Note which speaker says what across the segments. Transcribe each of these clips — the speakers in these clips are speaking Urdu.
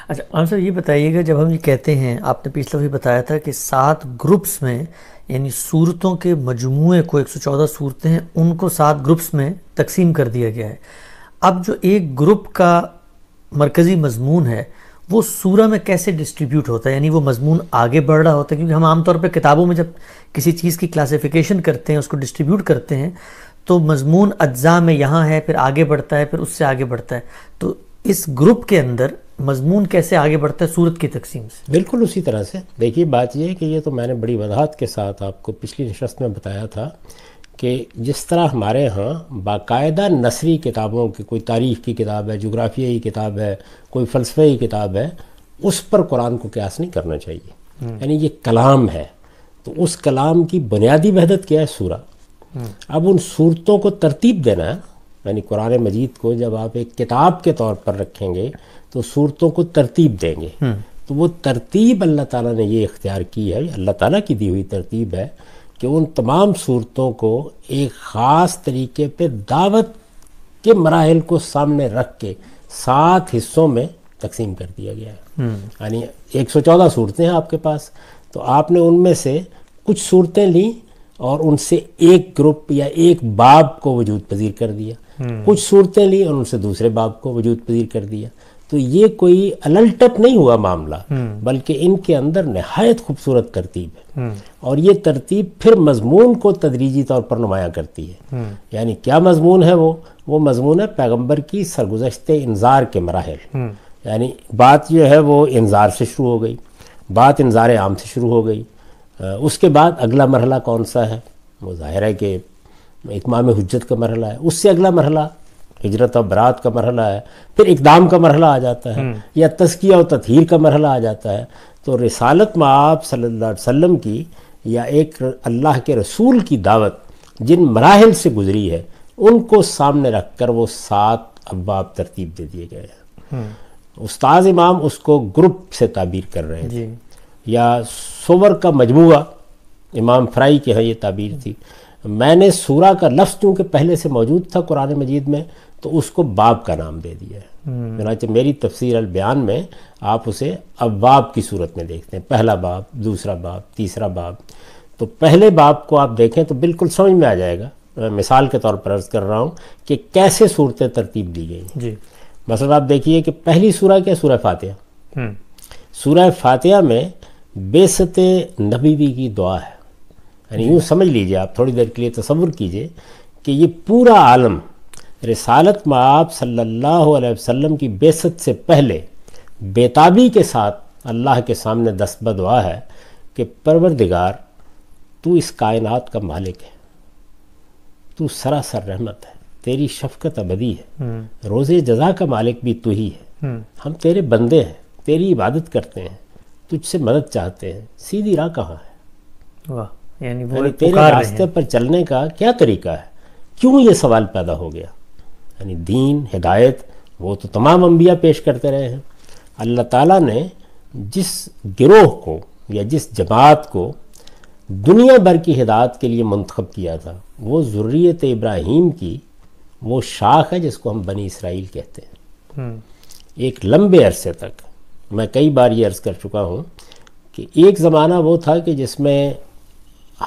Speaker 1: اچھا عام صاحب یہ بتائیے گا، جب ہم یہ کہتے ہیں، آپ نے پچھلا بھی بتایا تھا کہ 7 گروپس میں، یعنی صورتوں کے مجموعے کو 114 صورتیں ہیں، ان کو 7 گروپس میں تقسیم کر دیا گیا ہے۔ اب جو ایک گروپ کا مرکزی مضمون ہے وہ سورہ میں کیسے ڈسٹریبیوٹ ہوتا ہے؟ یعنی وہ مضمون آگے بڑھ رہا ہوتا ہے، کیونکہ ہم عام طور پہ کتابوں میں جب کسی چیز کی کلاسیفیکیشن کرتے ہیں، اس کو ڈسٹریبیوٹ کرتے ہیں، تو مضمون اجزاء میں یہاں ہے، پھر آگے بڑھتا ہے، پھر اس سے آگے بڑھتا ہے۔ تو اس گروپ کے اندر مضمون کیسے آگے بڑھتا ہے سورت کی تقسیم سے؟
Speaker 2: بالکل اسی طرح سے۔ دیکھیے بات یہ ہے کہ یہ تو میں نے بڑی وضاحت کے ساتھ آپ کو پچھلی نشست میں بتایا تھا کہ جس طرح ہمارے ہاں باقاعدہ نثری کتابوں کی، کوئی تاریخ کی کتاب ہے، جغرافیائی کتاب ہے، کوئی فلسفے کی کتاب ہے، اس پر قرآن کو قیاس نہیں کرنا چاہیے۔ یعنی یہ کلام ہے، تو اس کلام کی بنیادی وحدت کیا ہے؟ سورہ۔ اب ان صورتوں کو ترتیب دینا ہے، یعنی قرآن مجید کو جب آپ ایک کتاب کے طور پر رکھیں گے تو صورتوں کو ترتیب دیں گے، تو وہ ترتیب اللہ تعالیٰ نے یہ اختیار کی ہے، اللہ تعالیٰ کی دی ہوئی ترتیب ہے کہ ان تمام صورتوں کو ایک خاص طریقے پہ دعوت کے مراحل کو سامنے رکھ کے 7 حصوں میں تقسیم کر دیا گیا ہے۔ یعنی 114 صورتیں ہیں آپ کے پاس، تو آپ نے ان میں سے کچھ صورتیں لیں اور ان سے ایک گروپ یا ایک باب کو وجود پذیر کر دیا، کچھ صورتیں لیں اور ان سے دوسرے باب کو وجود پذیر کر دیا۔ تو یہ کوئی الٹپ نہیں ہوا معاملہ، بلکہ ان کے اندر نہایت خوبصورت ترتیب ہے، اور یہ ترتیب پھر مضمون کو تدریجی طور پر نمایاں کرتی ہے۔ یعنی کیا مضمون ہے؟ وہ مضمون ہے پیغمبر کی سرگزشت انذار کے مراحل۔ یعنی بات جو ہے وہ انذار سے شروع ہو گئی، بات انذار عام سے شروع ہو گئی، اس کے بعد اگلا مرحلہ کون سا ہے؟ وہ ظاہر ہے کہ اتمام حجت کا مرحلہ ہے، اس سے اگلا مرحلہ ہجرت و برات کا مرحلہ ہے، پھر اقدام کا مرحلہ آ جاتا ہے، یا تزکیہ و تطہیر کا مرحلہ آ جاتا ہے۔ تو رسالت مآب صلی اللہ علیہ وسلم کی یا ایک اللہ کے رسول کی دعوت جن مراحل سے گزری ہے، ان کو سامنے رکھ کر وہ 7 ابواب ترتیب دے دیے گئے ہیں۔ استاذ امام اس کو گروپ سے تعبیر کر رہے تھے، یا سور کا مجموعہ، امام فرائی کے ہاں یہ تعبیر تھی۔ میں نے سورہ کا لفظ چونکہ پہلے سے موجود تھا قرآن مجید میں، تو اس کو باب کا نام دے دیا ہے۔ چنانچہ میری تفسیر البیان میں آپ اسے ابواب کی صورت میں دیکھتے ہیں، پہلا باب، دوسرا باب، تیسرا باب۔ تو پہلے باب کو آپ دیکھیں تو بالکل سمجھ میں آ جائے گا، میں مثال کے طور پر عرض کر رہا ہوں کہ کیسے صورتیں ترتیب دی گئی۔ مثلا آپ دیکھیے کہ پہلی سورہ کیا؟ سورہ فاتحہ۔ سورہ فاتحہ میں بعثت نبوی کی دعا ہے۔ یعنی یوں سمجھ لیجئے، آپ تھوڑی دیر کے لیے تصور کیجئے کہ یہ پورا عالم رسالت مآب صلی اللہ علیہ وسلم کی بعثت سے پہلے بیتابی کے ساتھ اللہ کے سامنے دست بدعا ہے کہ پروردگار تو اس کائنات کا مالک ہے، تو سراسر رحمت ہے، تیری شفقت ابدی ہے، روز جزا کا مالک بھی تو ہی ہے، ہم تیرے بندے ہیں، تیری عبادت کرتے ہیں، تجھ سے مدد چاہتے ہیں، سیدھی راہ کہاں ہے؟
Speaker 1: یعنی
Speaker 2: تیرے راستے پر چلنے کا کیا طریقہ ہے؟ کیوں یہ سوال پیدا ہو گیا؟ یعنی دین، ہدایت وہ تو تمام انبیاء پیش کرتے رہے ہیں۔ اللہ تعالیٰ نے جس گروہ کو یا جس جماعت کو دنیا بھر کی ہدایت کے لیے منتخب کیا تھا، وہ ذریت ابراہیم کی وہ شاخ ہے جس کو ہم بنی اسرائیل کہتے ہیں۔ ایک لمبے عرصے تک، میں کئی بار یہ عرض کر چکا ہوں کہ ایک زمانہ وہ تھا کہ جس میں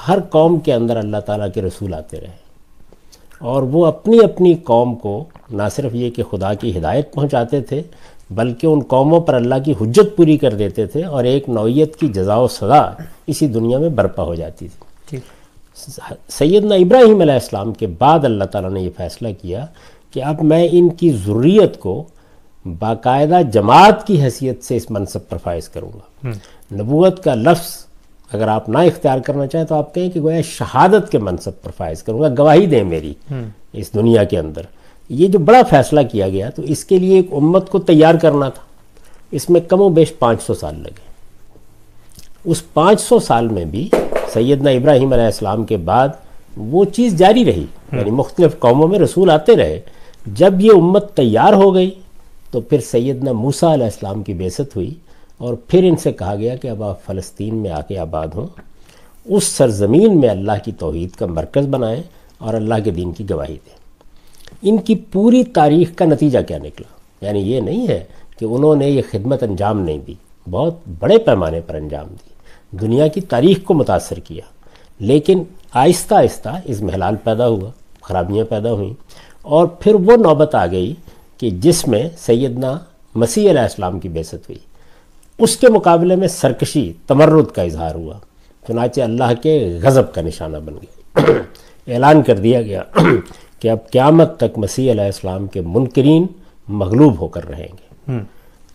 Speaker 2: ہر قوم کے اندر اللہ تعالیٰ کے رسول آتے رہے، اور وہ اپنی اپنی قوم کو نہ صرف یہ کہ خدا کی ہدایت پہنچاتے تھے، بلکہ ان قوموں پر اللہ کی حجت پوری کر دیتے تھے، اور ایک نوعیت کی جزا و سزا اسی دنیا میں برپا ہو جاتی تھی۔ سیدنا ابراہیم علیہ السلام کے بعد اللہ تعالیٰ نے یہ فیصلہ کیا کہ اب میں ان کی ذریت کو باقاعدہ جماعت کی حیثیت سے اس منصب پر فائز کروں گا۔ نبوت کا لفظ اگر آپ نہ اختیار کرنا چاہیں تو آپ کہیں کہ گویا شہادت کے منصب پر فائز کروں گا، گواہی دیں میری اس دنیا کے اندر۔ یہ جو بڑا فیصلہ کیا گیا تو اس کے لیے ایک امت کو تیار کرنا تھا، اس میں کم و بیش 500 سال لگے۔ اس 500 سال میں بھی سیدنا ابراہیم علیہ السلام کے بعد وہ چیز جاری رہی، یعنی مختلف قوموں میں رسول آتے رہے۔ جب یہ امت تیار ہو گئی تو پھر سیدنا موسیٰ علیہ السلام کی بعثت ہوئی، اور پھر ان سے کہا گیا کہ اب آپ فلسطین میں آ کے آباد ہوں، اس سرزمین میں اللہ کی توحید کا مرکز بنائیں اور اللہ کے دین کی گواہی دیں۔ ان کی پوری تاریخ کا نتیجہ کیا نکلا؟ یعنی یہ نہیں ہے کہ انہوں نے یہ خدمت انجام نہیں دی، بہت بڑے پیمانے پر انجام دی، دنیا کی تاریخ کو متاثر کیا، لیکن آہستہ آہستہ اس میں حلال پیدا ہوا، خرابیاں پیدا ہوئیں، اور پھر وہ نوبت آ گئی کہ جس میں سیدنا مسیح علیہ السلام کی بعثت ہوئی، اس کے مقابلے میں سرکشی، تمرد کا اظہار ہوا، چنانچہ اللہ کے غضب کا نشانہ بن گیا۔ اعلان کر دیا گیا کہ اب قیامت تک مسیح علیہ السلام کے منکرین مغلوب ہو کر رہیں گے،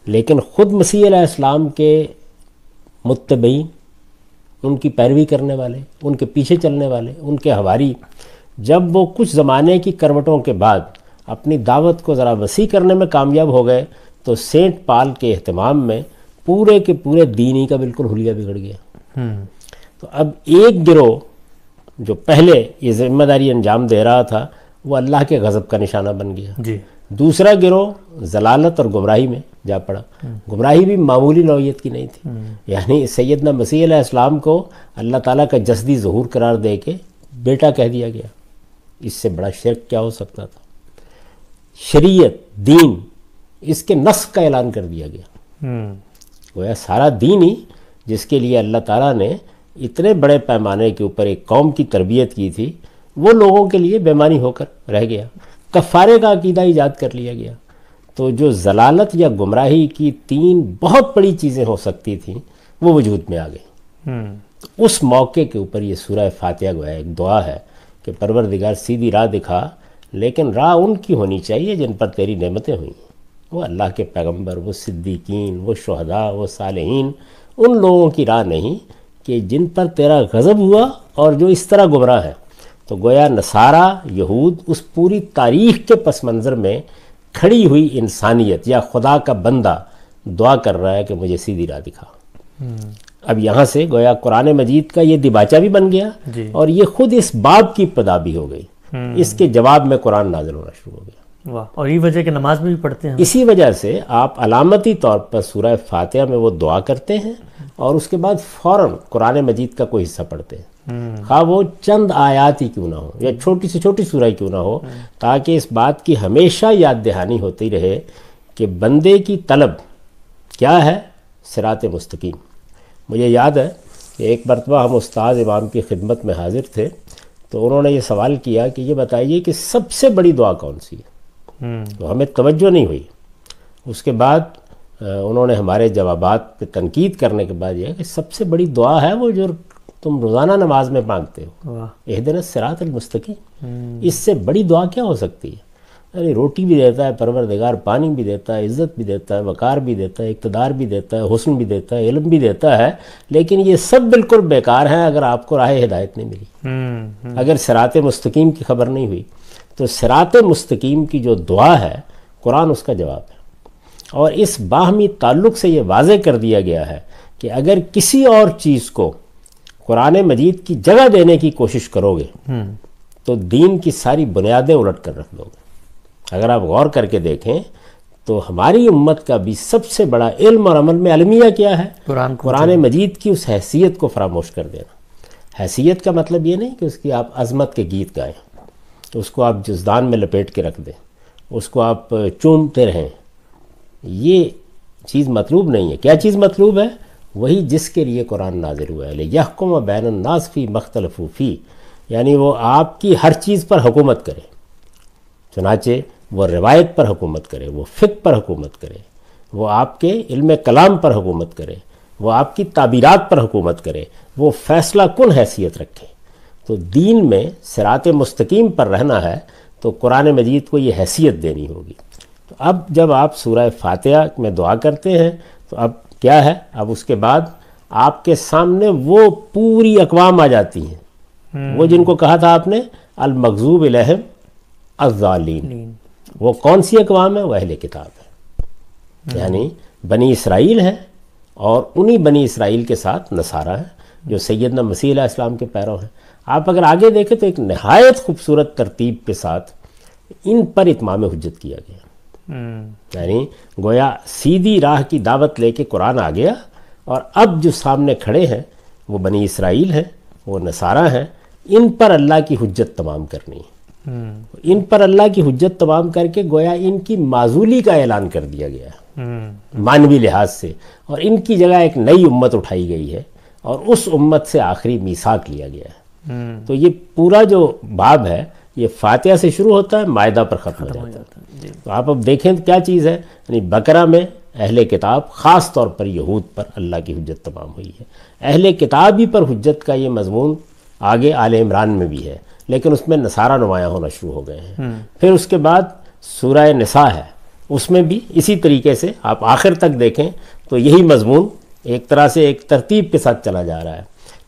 Speaker 2: لیکن خود مسیح علیہ السلام کے متبعین، ان کی پیروی کرنے والے، ان کے پیچھے چلنے والے، ان کے حواری، جب وہ کچھ زمانے کی کروٹوں کے بعد اپنی دعوت کو ذرا وسیع کرنے میں کامیاب ہو گئے تو سینٹ پال کے اہتمام میں پورے کے پورے دین ہی کا بالکل حلیہ بگڑ گیا۔ تو اب ایک گروہ جو پہلے یہ ذمہ داری انجام دے رہا تھا وہ اللہ کے غضب کا نشانہ بن گیا، دوسرا گروہ ضلالت اور گمراہی میں جا پڑا۔ گمراہی بھی معمولی نوعیت کی نہیں تھی، یعنی سیدنا مسیح علیہ السلام کو اللہ تعالیٰ کا جسدی ظہور قرار دے کے بیٹا کہہ دیا گیا، اس سے بڑا شرک کیا ہو سکتا تھا؟ شریعت، دین، اس کے نسخ کا اعلان کر دیا گیا۔ گویا سارا دین ہی جس کے لیے اللہ تعالیٰ نے اتنے بڑے پیمانے کے اوپر ایک قوم کی تربیت کی تھی، وہ لوگوں کے لیے بے معنی ہو کر رہ گیا، کفارے کا عقیدہ ایجاد کر لیا گیا۔ تو جو ضلالت یا گمراہی کی تین بہت بڑی چیزیں ہو سکتی تھیں وہ وجود میں آ گئی۔ اس موقع کے اوپر یہ سورہ فاتحہ گویا ایک دعا ہے کہ پروردگار سیدھی راہ دکھا، لیکن راہ ان کی ہونی چاہیے جن پر تیری نعمتیں ہوئیں، وہ اللہ کے پیغمبر، وہ صدیقین، وہ شہداء، وہ صالحین، ان لوگوں کی راہ نہیں کہ جن پر تیرا غضب ہوا اور جو اس طرح گمراہ ہے۔ تو گویا نصارہ، یہود، اس پوری تاریخ کے پس منظر میں کھڑی ہوئی انسانیت یا خدا کا بندہ دعا کر رہا ہے کہ مجھے سیدھی راہ دکھا۔ اب یہاں سے گویا قرآن مجید کا یہ دیباچہ بھی بن گیا اور یہ خود اس باب کی ابتدا بھی ہو گئی، اس کے جواب میں قرآن نازل ہونا شروع ہو گیا۔
Speaker 1: اور یہ وجہ کہ نماز میں بھی پڑھتے ہیں،
Speaker 2: اسی وجہ سے آپ علامتی طور پر سورہ فاتحہ میں وہ دعا کرتے ہیں اور اس کے بعد فوراً قرآن مجید کا کوئی حصہ پڑھتے ہیں، خواہ وہ چند آیات ہی کیوں نہ ہو یا چھوٹی سے چھوٹی سورہ کیوں نہ ہو، تاکہ اس بات کی ہمیشہ یاد دہانی ہوتی رہے کہ بندے کی طلب کیا ہے؟ صراط مستقیم۔ مجھے یاد ہے کہ ایک مرتبہ ہم استاد امام کی خدمت میں حاضر تھے تو انہوں نے یہ سوال کیا کہ یہ بتائیے کہ سب سے بڑی دعا کون سی ہے؟ تو ہمیں توجہ نہیں ہوئی۔ اس کے بعد انہوں نے ہمارے جوابات پہ تنقید کرنے کے بعد یہ کہ سب سے بڑی دعا ہے وہ جو تم روزانہ نماز میں مانگتے ہو، اہدنا الصراط المستقیم۔ اس سے بڑی دعا کیا ہو سکتی ہے؟ یعنی روٹی بھی دیتا ہے پروردگار، پانی بھی دیتا ہے، عزت بھی دیتا ہے، وقار بھی دیتا ہے، اقتدار بھی دیتا ہے، حسن بھی دیتا ہے، علم بھی دیتا ہے، لیکن یہ سب بالکل بیکار ہیں اگر آپ کو راہ ہدایت نہیں ملی، اگر صراط مستقیم کی خبر نہیں ہوئی۔ تو صراط مستقیم کی جو دعا ہے قرآن اس کا جواب ہے، اور اس باہمی تعلق سے یہ واضح کر دیا گیا ہے کہ اگر کسی اور چیز کو قرآن مجید کی جگہ دینے کی کوشش کرو گے تو دین کی ساری بنیادیں الٹ کر رکھ دو گے۔ اگر آپ غور کر کے دیکھیں تو ہماری امت کا بھی سب سے بڑا علم اور عمل میں المیہ کیا ہے؟ قرآن مجید کی اس حیثیت کو فراموش کر دینا۔ حیثیت کا مطلب یہ نہیں کہ اس کی آپ عظمت کے گیت گائیں، تو اس کو آپ جزدان میں لپیٹ کے رکھ دیں، اس کو آپ چومتے رہیں، یہ چیز مطلوب نہیں ہے۔ کیا چیز مطلوب ہے؟ وہی جس کے لیے قرآن نازل ہوا ہے، لِيَحْكُمَ بَيْنَ النَّاسِ فِي مَا اخْتَلَفُوا فِيهِ، یعنی وہ آپ کی ہر چیز پر حکومت کرے، چنانچہ وہ روایت پر حکومت کرے، وہ فقہ پر حکومت کرے، وہ آپ کے علم کلام پر حکومت کرے، وہ آپ کی تعبیرات پر حکومت کرے، وہ فیصلہ کن حیثیت رکھے۔ تو دین میں صراط مستقیم پر رہنا ہے تو قرآن مجید کو یہ حیثیت دینی ہوگی۔ تو اب جب آپ سورہ فاتحہ میں دعا کرتے ہیں تو اب کیا ہے؟ اب اس کے بعد آپ کے سامنے وہ پوری اقوام آ جاتی ہیں، وہ جن کو کہا تھا آپ نے المغضوب علیہم الضالین۔ وہ کون سی اقوام ہے؟ وہ اہل کتاب ہے، یعنی بنی اسرائیل ہے، اور انہی بنی اسرائیل کے ساتھ نصارہ ہیں جو سیدنا مسیح علیہ السلام کے پیرو ہیں۔ آپ اگر آگے دیکھیں تو ایک نہایت خوبصورت ترتیب کے ساتھ ان پر اتمام حجت کیا گیا، یعنی گویا سیدھی راہ کی دعوت لے کے قرآن آ گیا، اور اب جو سامنے کھڑے ہیں وہ بنی اسرائیل ہیں، وہ نصارہ ہیں، ان پر اللہ کی حجت تمام کرنی ہے۔ ان پر اللہ کی حجت تمام کر کے گویا ان کی معزولی کا اعلان کر دیا گیا ہے۔ مانوی لحاظ سے، اور ان کی جگہ ایک نئی امت اٹھائی گئی ہے اور اس امت سے آخری میثاق لیا گیا ہے۔ تو یہ پورا جو باب ہے یہ فاتحہ سے شروع ہوتا ہے، مائدہ پر ختم ہو جاتا ہے۔ تو آپ اب دیکھیں کیا چیز ہے، یعنی بقرہ میں اہل کتاب، خاص طور پر یہود پر اللہ کی حجت تمام ہوئی ہے۔ اہل کتاب ہی پر حجت کا یہ مضمون آگے آل عمران میں بھی ہے، لیکن اس میں نصارہ نمایاں ہونا شروع ہو گئے ہیں۔ پھر اس کے بعد سورہ نساء ہے، اس میں بھی اسی طریقے سے آپ آخر تک دیکھیں تو یہی مضمون ایک طرح سے ایک ترتیب کے ساتھ چلا جا رہا ہے،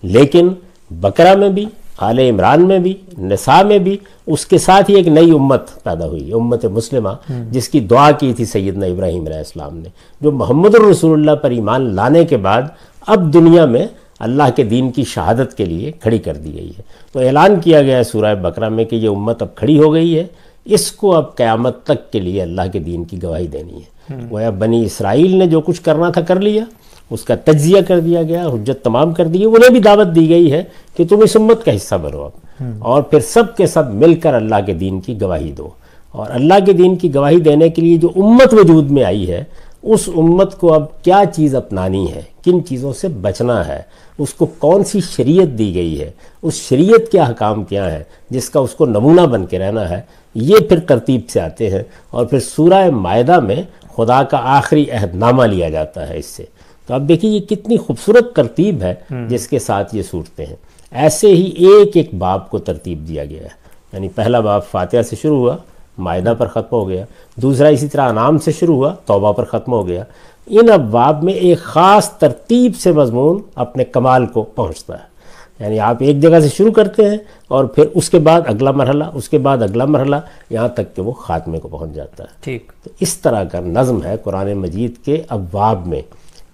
Speaker 2: لیکن بقرہ میں بھی، آل عمران میں بھی، نساء میں بھی اس کے ساتھ ہی ایک نئی امت پیدا ہوئی، امت مسلمہ، جس کی دعا کی تھی سیدنا ابراہیم علیہ السلام نے، جو محمد الرسول اللہ پر ایمان لانے کے بعد اب دنیا میں اللہ کے دین کی شہادت کے لیے کھڑی کر دی گئی ہے۔ تو اعلان کیا گیا ہے سورہ بقرہ میں کہ یہ امت اب کھڑی ہو گئی ہے، اس کو اب قیامت تک کے لیے اللہ کے دین کی گواہی دینی ہے۔ گویا بنی اسرائیل نے جو کچھ کرنا تھا کر لیا، اس کا تجزیہ کر دیا گیا، حجت تمام کر دی، انہیں بھی دعوت دی گئی ہے کہ تم اس امت کا حصہ بنو اب، اور پھر سب کے سب مل کر اللہ کے دین کی گواہی دو۔ اور اللہ کے دین کی گواہی دینے کے لیے جو امت وجود میں آئی ہے، اس امت کو اب کیا چیز اپنانی ہے، کن چیزوں سے بچنا ہے، اس کو کون سی شریعت دی گئی ہے، اس شریعت کے احکام کیا ہے جس کا اس کو نمونہ بن کے رہنا ہے، یہ پھر ترتیب سے آتے ہیں۔ اور پھر سورہ مائدہ میں خدا کا آخری عہد نامہ لیا جاتا ہے اس سے۔ تو اب دیکھیے یہ کتنی خوبصورت ترتیب ہے جس کے ساتھ یہ صورتیں ہیں۔ ایسے ہی ایک ایک باب کو ترتیب دیا گیا ہے، یعنی پہلا باب فاتحہ سے شروع ہوا، مائدہ پر ختم ہو گیا، دوسرا اسی طرح انعام سے شروع ہوا، توبہ پر ختم ہو گیا۔ ان ابواب میں ایک خاص ترتیب سے مضمون اپنے کمال کو پہنچتا ہے، یعنی آپ ایک جگہ سے شروع کرتے ہیں اور پھر اس کے بعد اگلا مرحلہ، اس کے بعد اگلا مرحلہ، یہاں تک کہ وہ خاتمے کو پہنچ جاتا ہے۔
Speaker 1: ٹھیک،
Speaker 2: تو اس طرح کا نظم ہے قرآن مجید کے ابواب میں۔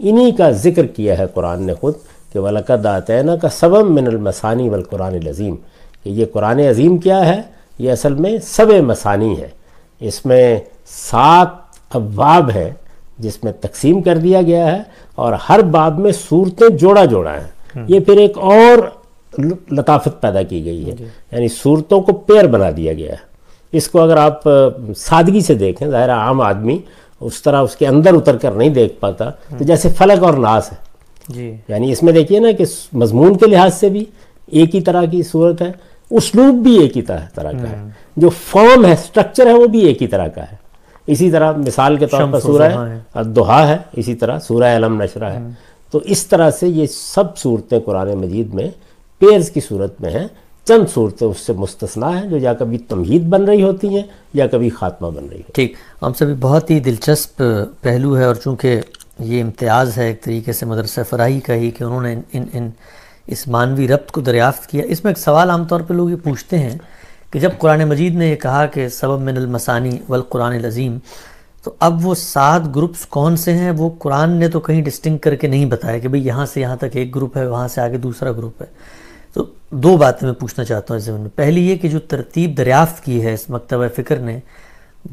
Speaker 2: انہی کا ذکر کیا ہے قرآن نے خود کہ وَلَقَدْ آتَيْنَاكَ سَبْعًا مِّنَ الْمَثَانِي وَالْقُرْآنِ الْعَظِيمِ، کہ یہ قرآن عظیم کیا ہے، یہ اصل میں 7 مثانی ہے، اس میں 7 ابواب ہیں جس میں تقسیم کر دیا گیا ہے، اور ہر باب میں صورتیں جوڑا جوڑا ہیں۔ یہ پھر ایک اور لطافت پیدا کی گئی ہے، یعنی صورتوں کو پیر بنا دیا گیا ہے۔ اس کو اگر آپ سادگی سے دیکھیں، ظاہر عام آدمی اس طرح اس کے اندر اتر کر نہیں دیکھ پاتا، تو جیسے فلق اور ناس ہے
Speaker 1: جی،
Speaker 2: یعنی اس میں دیکھیے نا کہ مضمون کے لحاظ سے بھی ایک ہی طرح کی صورت ہے، اسلوب بھی ایک ہی طرح کا ہے، جو فارم ہے، سٹرکچر ہے، وہ بھی ایک ہی طرح کا ہے۔ اسی طرح مثال کے طور پر سورہ الضحیٰ ہے، اسی طرح سورہ علم نشرہ ہے۔ تو اس طرح سے یہ سب صورتیں قرآن مجید میں پیئرز کی صورت میں ہیں۔ چند صورتیں اس سے مستثنا ہیں جو یا کبھی تمہید بن رہی ہوتی ہیں یا کبھی خاتمہ بن رہی ہوتی ہیں۔
Speaker 1: ٹھیک، ہم سبھی بہت ہی دلچسپ پہلو ہے، اور چونکہ یہ امتیاز ہے ایک طریقے سے مدرسہ فراہی کا ہی کہ انہوں نے اس مانوی ربط کو دریافت کیا۔ اس میں ایک سوال عام طور پہ لوگ یہ پوچھتے ہیں کہ جب قرآن مجید نے یہ کہا کہ سبب من المثانی والقرآن العظیم، تو اب وہ 7 گروپس کون سے ہیں؟ وہ قرآن نے تو کہیں ڈسٹنکٹ کر کے نہیں بتایا کہ بھئی یہاں سے یہاں تک ایک گروپ ہے، وہاں سے آگے دوسرا گروپ ہے۔ تو 2 باتیں میں پوچھنا چاہتا ہوں اس زمین میں۔ پہلی یہ کہ جو ترتیب دریافت کی ہے اس مکتبہ فکر نے،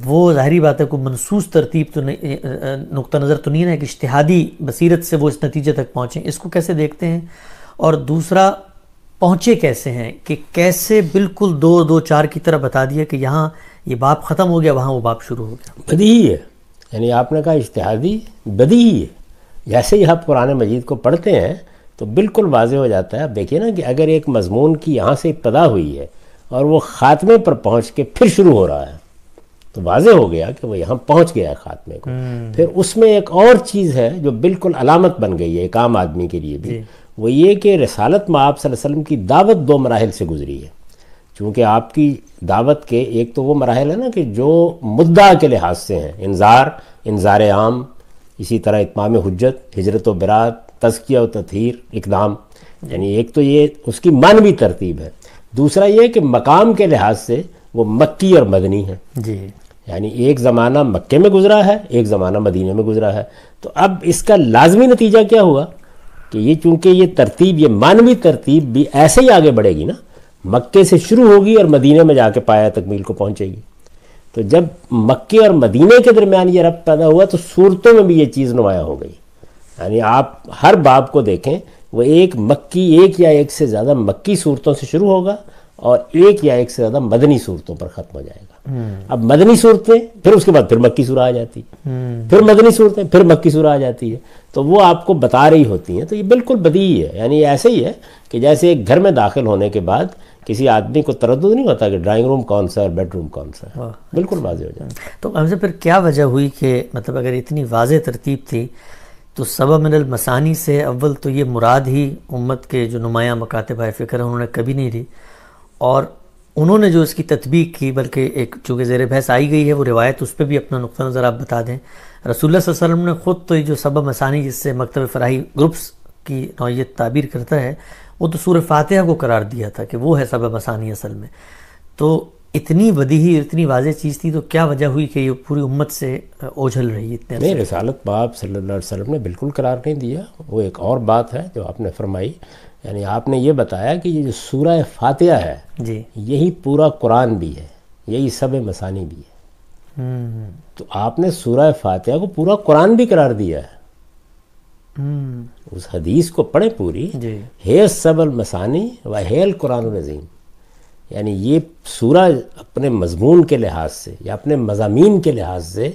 Speaker 1: وہ ظاہری بات ہے کوئی منصوص ترتیب تو نہیں، نقطہ نظر تو نہیں ہے کہ اجتہادی بصیرت سے وہ اس نتیجے تک پہنچیں، اس کو کیسے دیکھتے ہیں؟ اور دوسرا، پہنچے کیسے ہیں کہ کیسے بالکل 2-2-4 کی طرح بتا دیا کہ یہاں یہ باب ختم ہو گیا، وہاں وہ باب شروع ہو گیا؟
Speaker 2: بدیہی ہے، یعنی آپ نے کہا اجتہادی، بدیہی ہے۔ جیسے ہی آپ قرآن مجید کو پڑھتے ہیں تو بالکل واضح ہو جاتا ہے۔ اب دیکھیے نا کہ اگر ایک مضمون کی یہاں سے ابتدا ہوئی ہے اور وہ خاتمے پر پہنچ کے پھر شروع ہو رہا ہے، تو واضح ہو گیا کہ وہ یہاں پہنچ گیا ہے خاتمے کو۔ پھر اس میں ایک اور چیز ہے جو بالکل علامت بن گئی ہے ایک عام آدمی کے لیے بھی، وہ یہ کہ رسالت میں آپ صلی اللہ علیہ وسلم کی دعوت 2 مراحل سے گزری ہے۔ چونکہ آپ کی دعوت کے ایک تو وہ مراحل ہے نا کہ جو مدعا کے لحاظ سے ہیں، انذار عام، اسی طرح اتمام حجت، ہجرت و برات، تزکیہ و تطہیر، اقدام، یعنی ایک تو یہ اس کی معنوی ترتیب ہے۔ دوسرا یہ کہ مقام کے لحاظ سے وہ مکی اور مدنی ہے،
Speaker 1: جی،
Speaker 2: یعنی ایک زمانہ مکے میں گزرا ہے، ایک زمانہ مدینے میں گزرا ہے۔ تو اب اس کا لازمی نتیجہ کیا ہوا کہ یہ چونکہ یہ ترتیب، یہ معنوی ترتیب بھی ایسے ہی آگے بڑھے گی نا، مکے سے شروع ہوگی اور مدینے میں جا کے پایا تکمیل کو پہنچے گی۔ تو جب مکے اور مدینے کے درمیان یہ ربط پیدا ہوا تو صورتوں میں بھی یہ چیز نمایاں ہو گئی، یعنی آپ ہر باب کو دیکھیں وہ ایک یا ایک سے زیادہ مکی صورتوں سے شروع ہوگا اور ایک یا ایک سے زیادہ مدنی صورتوں پر ختم ہو جائے گا۔ اب مدنی صورتیں پھر اس کے بعد پھر مکی سورہ آ جاتی ہے، پھر مدنی صورتیں پھر مکی سورہ آ جاتی ہے، تو وہ آپ کو بتا رہی ہوتی ہیں. تو یہ بالکل بدیہی ہے، یعنی ایسے ہی ہے کہ جیسے ایک گھر میں داخل ہونے کے بعد کسی آدمی کو تردد نہیں ہوتا کہ ڈرائنگ روم کون سا ہے اور بیڈ روم کون سا ہے، بالکل واضح ہو جاتا ہے.
Speaker 1: تو ہم سے پھر کیا وجہ ہوئی کہ مطلب اگر اتنی واضح ترتیب تھی تو سبع من المثانی سے اول تو یہ مراد ہی امت کے جو نمایاں مکاتب فکر ہیں انہوں نے کبھی نہیں لی، اور انہوں نے جو اس کی تطبیق کی، بلکہ ایک چونکہ زیر بحث آئی گئی ہے وہ روایت، اس پہ بھی اپنا نقطہ نظر آپ بتا دیں. رسول اللہ صلی اللہ علیہ وسلم نے خود تو یہ جو سبع مثانی جس سے مکتب فراہی گروپس کی نوعیت تعبیر کرتا ہے، وہ تو سورہ فاتحہ کو قرار دیا تھا کہ وہ ہے سبع مثانی اصل میں. تو اتنی بدیہی اتنی واضح چیز تھی، تو کیا وجہ ہوئی کہ یہ پوری امت سے اوجھل رہی اتنے؟
Speaker 2: نہیں، رسالت باب صلی اللہ علیہ وسلم نے بالکل قرار نہیں دیا. وہ ایک اور بات ہے جو آپ نے فرمائی، یعنی آپ نے یہ بتایا کہ یہ جو سورہ فاتحہ ہے
Speaker 1: جی
Speaker 2: یہی پورا قرآن بھی ہے، یہی سبع مثانی بھی ہے. تو آپ نے سورہ فاتحہ کو پورا قرآن بھی قرار دیا ہے. اس حدیث کو پڑھیں پوری،
Speaker 1: جی
Speaker 2: ہے سبع المثانی و ہے القرآن العظیم. یعنی یہ سورہ اپنے مضمون کے لحاظ سے یا اپنے مضامین کے لحاظ سے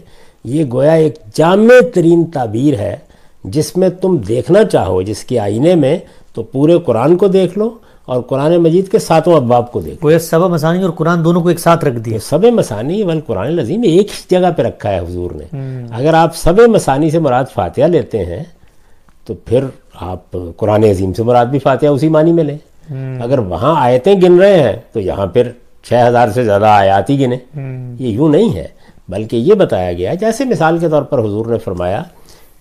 Speaker 2: یہ گویا ایک جامع ترین تعبیر ہے، جس میں تم دیکھنا چاہو جس کے آئینے میں تو پورے قرآن کو دیکھ لو اور قرآن مجید کے 7 ابواب کو دیکھ لو.
Speaker 1: وہ سبع مثانی اور قرآن دونوں کو ایک ساتھ رکھ دیا.
Speaker 2: سبع مثانی والقرآن العظیم ایک جگہ پہ رکھا ہے حضور نے. اگر آپ سبع مثانی سے مراد فاتحہ لیتے ہیں تو پھر آپ قرآن عظیم سے مراد بھی فاتحہ اسی معنی میں لیں. اگر وہاں آیتیں گن رہے ہیں تو یہاں پھر 6000 سے زیادہ آیات ہی گنے. یہ یوں نہیں ہے، بلکہ یہ بتایا گیا جیسے مثال کے طور پر حضور نے فرمایا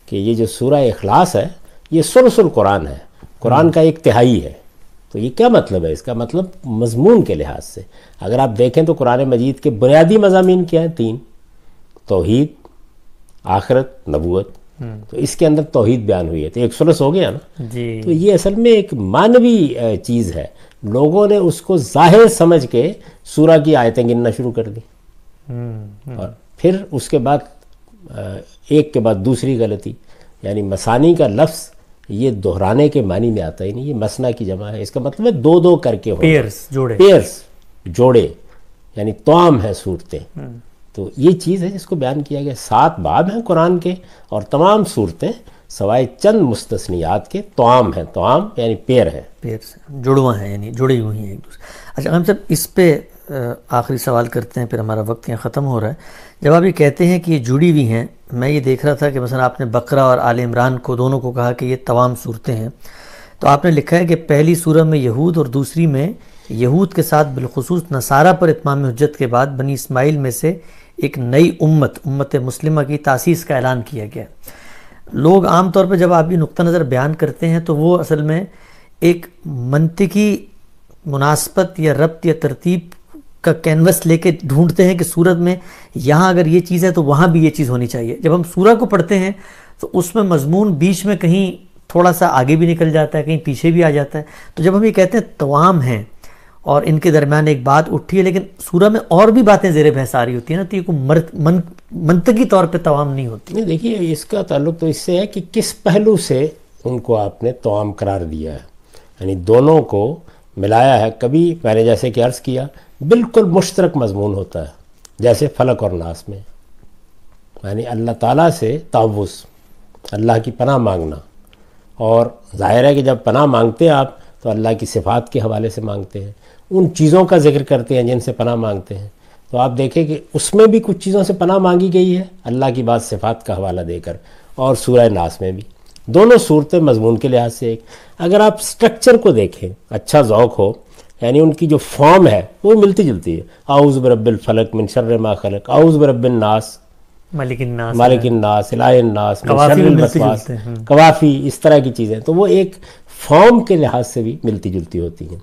Speaker 2: کہ یہ جو سورہ اخلاص ہے یہ ثلث القرآن ہے، قرآن کا 1/3 ہے. تو یہ کیا مطلب ہے؟ اس کا مطلب مضمون کے لحاظ سے اگر آپ دیکھیں تو قرآن مجید کے بنیادی مضامین کیا ہیں؟ 3: توحید، آخرت، نبوت. تو اس کے اندر توحید بیان ہوئی ہے تو ایک ثلث ہو گیا نا.
Speaker 1: جی
Speaker 2: تو یہ اصل میں ایک معنوی چیز ہے. لوگوں نے اس کو ظاہر سمجھ کے سورہ کی آیتیں گننا شروع کر دی، اور پھر اس کے بعد ایک کے بعد دوسری غلطی. یعنی مثانی کا لفظ یہ دہرانے کے معنی میں آتا ہی نہیں، یہ مثنا کی جمع ہے. اس کا مطلب ہے 2 کر کے ہونا، پیئرز جوڑے، یعنی توام ہے صورتیں. تو یہ چیز ہے جس کو بیان کیا گیا. 7 باب ہیں قرآن کے اور تمام صورتیں سوائے چند مستثنیات کے توام ہیں. توام یعنی پیر ہیں،
Speaker 1: پیر سے جڑواں ہیں، یعنی جڑی ہوئی ہیں ایک دوسرے. اچھا ہم سب اس پہ آخری سوال کرتے ہیں، پھر ہمارا وقت یہاں ختم ہو رہا ہے. جب آپ یہ کہتے ہیں کہ یہ جڑی ہوئی ہیں، میں یہ دیکھ رہا تھا کہ مثلا آپ نے بقرہ اور آل عمران کو دونوں کو کہا کہ یہ توام صورتیں ہیں، تو آپ نے لکھا ہے کہ پہلی سورہ میں یہود اور دوسری میں یہود کے ساتھ بالخصوص نصارہ پر اتمام حجت کے بعد بنی اسماعیل میں سے ایک نئی امت مسلمہ کی تاسیس کا اعلان کیا گیا. لوگ عام طور پہ جب آپ یہ نقطہ نظر بیان کرتے ہیں تو وہ اصل میں ایک منطقی مناسبت یا ربط یا ترتیب کا کینوس لے کے ڈھونڈتے ہیں کہ سورت میں یہاں اگر یہ چیز ہے تو وہاں بھی یہ چیز ہونی چاہیے. جب ہم سورہ کو پڑھتے ہیں تو اس میں مضمون بیچ میں کہیں تھوڑا سا آگے بھی نکل جاتا ہے، کہیں پیچھے بھی آ جاتا ہے. تو جب ہم یہ کہتے ہیں توام ہیں اور ان کے درمیان ایک بات اٹھی ہے، لیکن سورہ میں اور بھی باتیں زیر بحث آ رہی ہوتی ہیں نا، تو یہ کوئی منطقی طور پہ توام نہیں ہوتی.
Speaker 2: نہیں، دیکھیے اس کا تعلق تو اس سے ہے کہ کس پہلو سے ان کو آپ نے توام قرار دیا ہے. یعنی دونوں کو ملایا ہے. کبھی میں نے جیسے کہ عرض کیا بالکل مشترک مضمون ہوتا ہے، جیسے فلق اور ناس میں، یعنی اللہ تعالیٰ سے تعوذ، اللہ کی پناہ مانگنا. اور ظاہر ہے کہ جب پناہ مانگتے ہیں آپ تو اللہ کی صفات کے حوالے سے مانگتے ہیں، ان چیزوں کا ذکر کرتے ہیں جن سے پناہ مانگتے ہیں. تو آپ دیکھیں کہ اس میں بھی کچھ چیزوں سے پناہ مانگی گئی ہے اللہ کی بات صفات کا حوالہ دے کر، اور سورہ ناس میں بھی. دونوں صورتیں مضمون کے لحاظ سے ایک. اگر آپ سٹرکچر کو دیکھیں، اچھا ذوق ہو، یعنی ان کی جو فارم ہے وہ ملتی جلتی ہے. اعوذ برب الفلق من شر ما خلق، اعوذ برب الناس، مالک الناس، الہ الناس، من شر الوسواس، قوافی، اس طرح کی چیزیں. تو وہ ایک فارم کے لحاظ سے بھی ملتی جلتی ہوتی ہیں.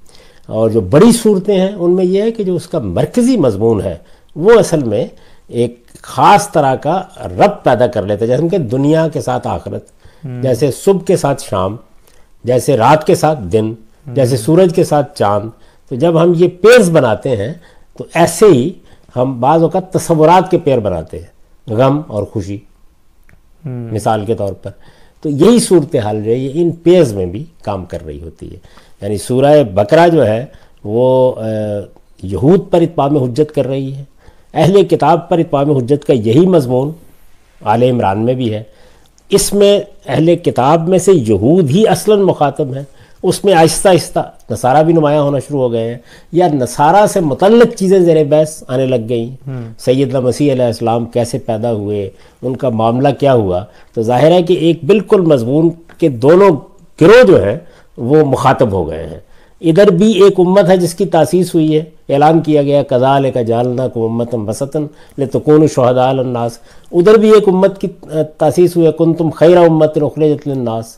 Speaker 2: اور جو بڑی صورتیں ہیں ان میں یہ ہے کہ جو اس کا مرکزی مضمون ہے وہ اصل میں ایک خاص طرح کا ربط پیدا کر لیتا ہے، جیسے کہ دنیا کے ساتھ آخرت، جیسے صبح کے ساتھ شام، جیسے رات کے ساتھ دن، جیسے سورج کے ساتھ چاند. تو جب ہم یہ پیئرز بناتے ہیں تو ایسے ہی ہم بعض اوقات تصورات کے پیئر بناتے ہیں، غم اور خوشی مثال کے طور پر. تو یہی صورتحال جو ہے یہ ان پیئرز میں بھی کام کر رہی ہوتی ہے. یعنی سورہ بقرہ جو ہے وہ یہود پر اتمام حجت کر رہی ہے، اہل کتاب پر اتمام حجت کا یہی مضمون آل عمران میں بھی ہے. اس میں اہل کتاب میں سے یہود ہی اصلاً مخاطب ہیں. اس میں آہستہ آہستہ نصارہ بھی نمایاں ہونا شروع ہو گئے ہیں، یا نصارہ سے متعلق چیزیں زیر بحث آنے لگ گئیں. سیدنا مسیح علیہ السلام کیسے پیدا ہوئے، ان کا معاملہ کیا ہوا. تو ظاہر ہے کہ ایک بالکل مضمون کے دونوں گروہ جو ہیں وہ مخاطب ہو گئے ہیں. ادھر بھی ایک امت ہے جس کی تاسیس ہوئی ہے، اعلان کیا گیا کذالک جعلناکم امۃ وسطا لتکونوا شہداء علی الناس. ادھر بھی ایک امت کی تاسیس ہوئی ہے کنتم خیر امۃ اخرجت للناس.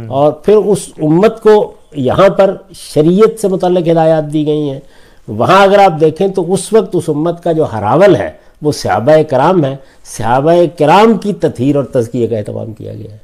Speaker 2: اور پھر اس امت کو یہاں پر شریعت سے متعلق ہدایات دی گئی ہیں. وہاں اگر آپ دیکھیں تو اس وقت اس امت کا جو ہراول ہے وہ صحابہ کرام ہے. صحابہ کرام کی تطہیر اور تزکیہ کا اہتمام کیا گیا ہے.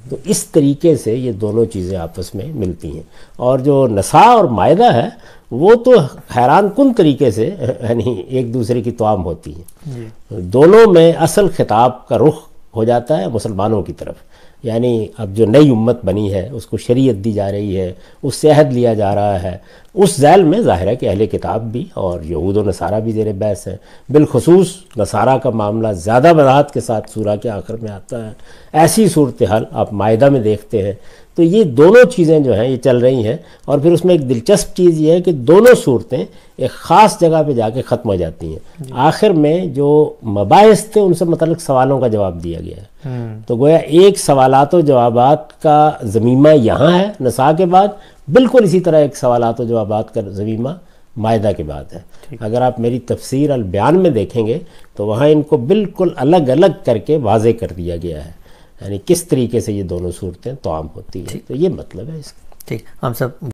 Speaker 2: تو اس طریقے سے یہ دونوں چیزیں آپس میں ملتی ہیں. اور جو نساء اور مائدہ ہے وہ تو حیران کن طریقے سے یعنی ایک دوسرے کی توام ہوتی ہیں. دونوں میں اصل خطاب کا رخ ہو جاتا ہے مسلمانوں کی طرف. یعنی اب جو نئی امت بنی ہے اس کو شریعت دی جا رہی ہے، اس سے عہد لیا جا رہا ہے. اس ذیل میں ظاہر ہے کہ اہل کتاب بھی اور یہود و نصارہ بھی زیر بحث ہیں. بالخصوص نصارہ کا معاملہ زیادہ وضاحت کے ساتھ سورہ کے آخر میں آتا ہے. ایسی صورتحال آپ مائدہ میں دیکھتے ہیں. تو یہ دونوں چیزیں جو ہیں یہ چل رہی ہیں. اور پھر اس میں ایک دلچسپ چیز یہ ہے کہ دونوں صورتیں ایک خاص جگہ پہ جا کے ختم ہو جاتی ہیں. آخر میں جو مباحث تھے ان سے متعلق سوالوں کا جواب دیا گیا ہے. تو گویا ایک سوالات و جوابات کا ضمیمہ یہاں ہے نساء کے بعد، بالکل اسی طرح ایک سوالات و جوابات کا ضمیمہ مائدہ کے بعد ہے. اگر آپ میری تفسیر البیان میں دیکھیں گے تو وہاں ان کو بالکل الگ الگ کر کے واضح کر دیا گیا ہے، یعنی کس طریقے سے یہ دونوں صورتیں توام ہوتی ہیں. تو یہ مطلب ہے اس کا.
Speaker 1: ٹھیک، ہم سب